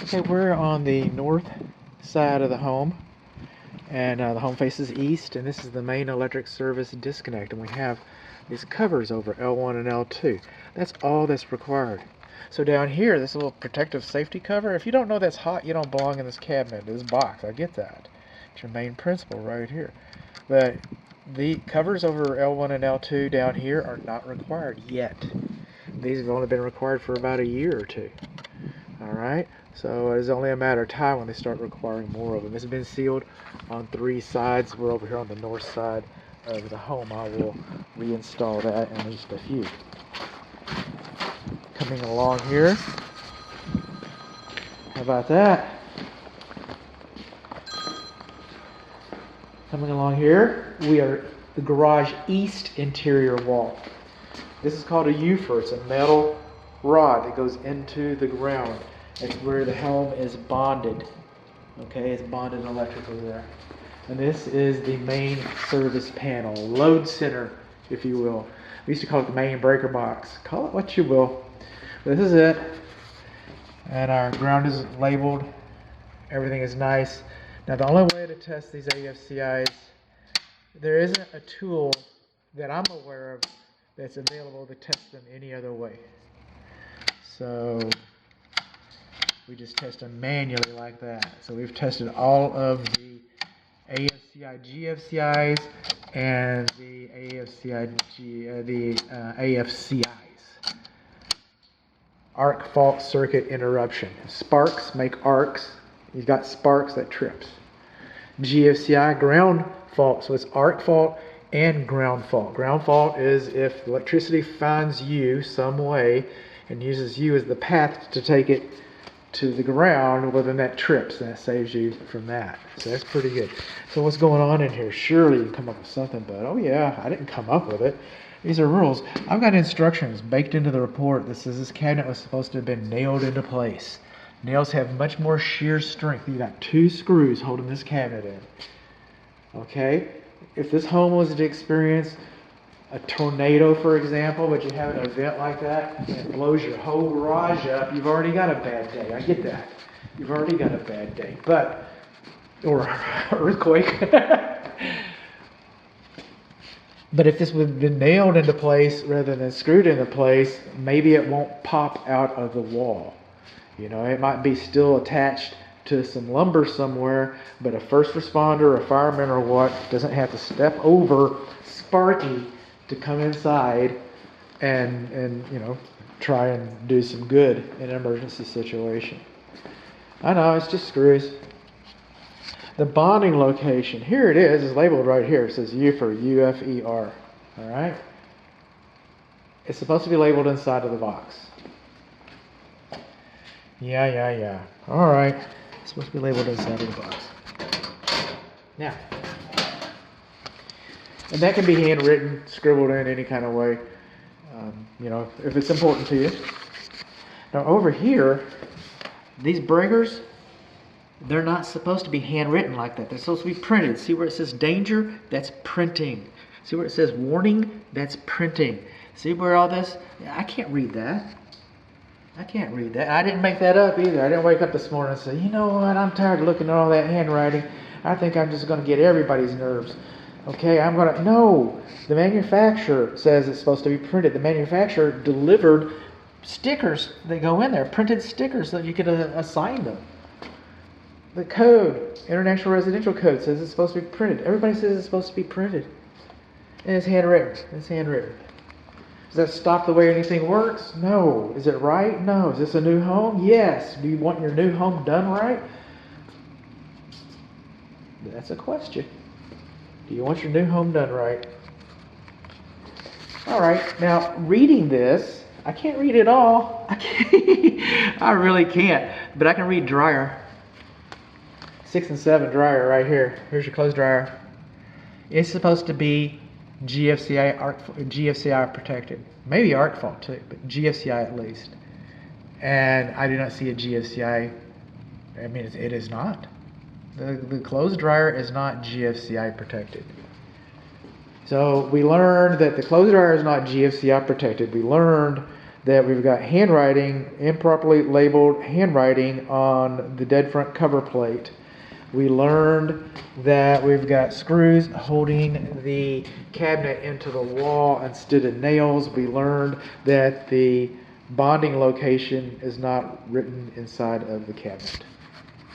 Okay, we're on the north side of the home, and the home faces east, and this is the main electric service disconnect, and we have these covers over L1 and L2. That's all that's required. So down here, this little protective safety cover, if you don't know that's hot, you don't belong in this cabinet, this box. I get that. It's your main principle right here. But the covers over L1 and L2 down here are not required yet. These have only been required for about a year or two. Alright, so it's only a matter of time when they start requiring more of them. It's been sealed on 3 sides. We're over here on the north side of the home. I will reinstall that in at least a few. Coming along here. How about that? Coming along here, we are the garage east interior wall. This is called a UFR. It's a metal rod that goes into the ground. It's where the home is bonded. Okay, it's bonded electrically there. And this is the main service panel, load center, if you will. We used to call it the main breaker box. Call it what you will. This is it. And our ground is labeled. Everything is nice. Now the only way to test these AFCIs, there isn't a tool that I'm aware of that's available to test them any other way. So we just test them manually like that. So we've tested all of the AFCI GFCIs and the AFCIs. Arc fault circuit interruption. Sparks make arcs. You've got sparks that trips. GFCI ground fault. So it's arc fault and ground fault. Ground fault is if electricity finds you some way and uses you as the path to take it to the ground, well then that trips and that saves you from that. So that's pretty good. So what's going on in here? Surely you can come up with something, but oh yeah, I didn't come up with it. These are rules. I've got instructions baked into the report that says this cabinet was supposed to have been nailed into place. Nails have much more shear strength. You got 2 screws holding this cabinet in. Okay? If this home was to experience a tornado, for example, but you have an event like that and it blows your whole garage up, you've already got a bad day. I get that. You've already got a bad day. But, or earthquake. But if this would have been nailed into place rather than screwed into place, maybe it won't pop out of the wall. You know, it might be still attached to some lumber somewhere, but a first responder, a fireman or what, doesn't have to step over Sparky to come inside and you know, try and do some good in an emergency situation. I know, it's just screws. The bonding location, here it is labeled right here. It says UFER, U-F-E-R. All right? It's supposed to be labeled inside of the box. Yeah. All right. It's supposed to be labeled inside of the box. Now, and that can be handwritten, scribbled in any kind of way, you know, if it's important to you. Now over here, these breakers, they're not supposed to be handwritten like that. They're supposed to be printed. See where it says danger? That's printing. See where it says warning? That's printing. See where all this? I can't read that. I can't read that. I didn't make that up either. I didn't wake up this morning and say, you know what, I'm tired of looking at all that handwriting. I think I'm just going to get everybody's nerves. Okay, I'm going to... No, the manufacturer says it's supposed to be printed. The manufacturer delivered stickers that go in there, printed stickers so that you could assign them. The code, International Residential Code, says it's supposed to be printed. Everybody says it's supposed to be printed. And it's handwritten. It's handwritten. Does that stop the way anything works? No. Is it right? No. Is this a new home? Yes. Do you want your new home done right? That's a question. Do you want your new home done right? All right. Now, reading this, I can't read it all. I really can't. But I can read dryer. 6 and 7 dryer right here. Here's your clothes dryer. It's supposed to be GFCI protected. Maybe arc fault too, but GFCI at least. And I do not see a GFCI. I mean, it is not. The clothes dryer is not GFCI protected. So we learned that the clothes dryer is not GFCI protected. We learned that we've got handwriting, improperly labeled handwriting on the dead front cover plate. We learned that we've got screws holding the cabinet into the wall instead of nails. We learned that the bonding location is not written inside of the cabinet.